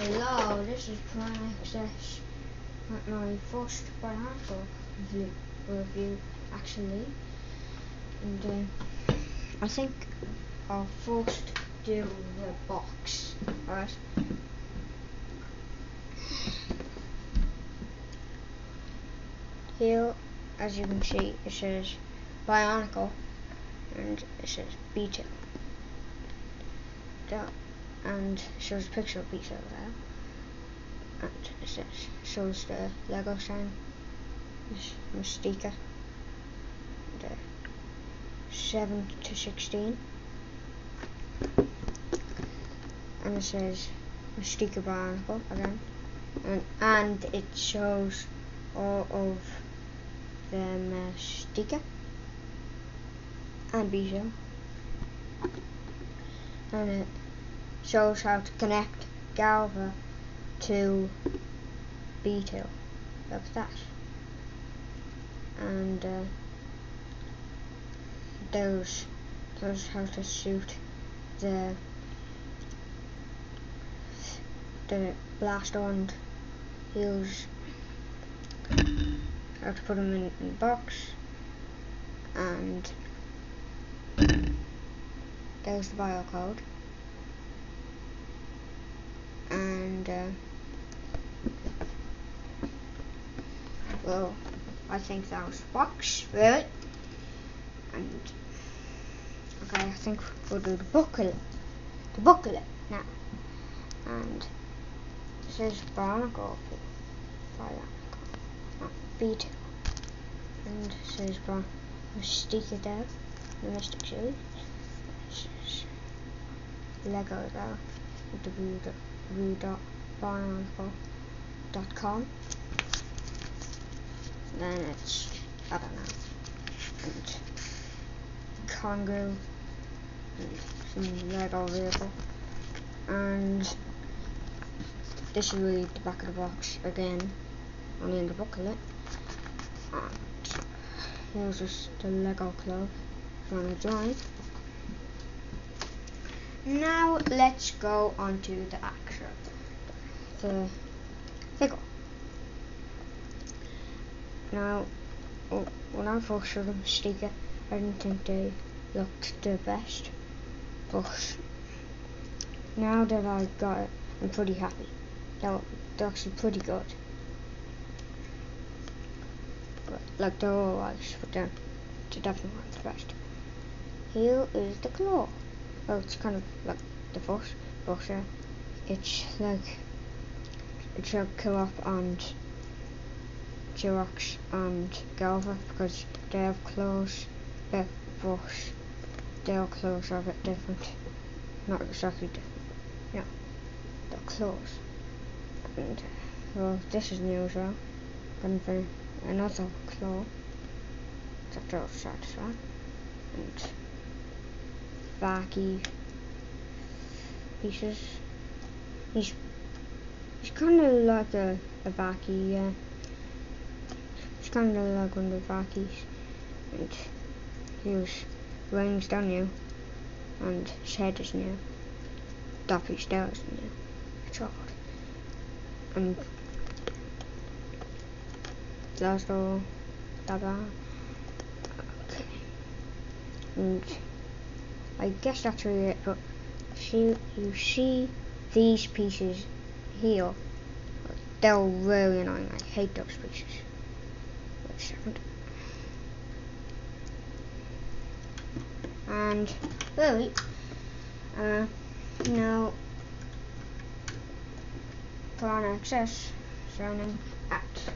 Hello, this is Prime Access at my first Bionicle review actually, and I think I'll first do the box. Alright. Here, as you can see, it says Bionicle and it says Beetle. And shows a picture of Beetle there. And it shows the Lego sign, this Mystica, 7 to 16, and it says Mystica Bionicle again, and it shows all of the Mystica and Beetle, and it shows how to connect Galva to Beetle, like that, and those how to shoot the blaster, and use how to put them in the box, and there's the bio code, and well, I think that was the box, really. And okay, I think we'll do the booklet now. And it says Bionicle, Beetle, and it says Mystica there, the Mystic series. It says Lego there, www.bionicle.com. Then it's, I don't know, and Congo, and some Lego vehicle, and this is really the back of the box again, only in the booklet. And here's just the Lego club if you want to join. Now let's go on to the figure. Now, when I first saw the Mystica, I didn't think they looked the best, but now that I got it, I'm pretty happy. They're actually pretty good. But, like, they're alright, but they're definitely not the best. Here is the claw. Well, it's kind of like the first, but it's like it should kill up on Jirox and Galva because they have claws, but their claws are a bit different. Not exactly different. No, their claws. And well, this is new as well. And then another claw. That goes side to side. And Vaki pieces. He's kind of like a Vaki, yeah. It's kind of like one of the Vakis, and his wings are new, and his head is new. Duffy's tail is new. It's odd. And that's all. Okay. And I guess that's really it. But you see these pieces here. They're really annoying. I hate those pieces. Wait a second. And really, now Prime Access signing at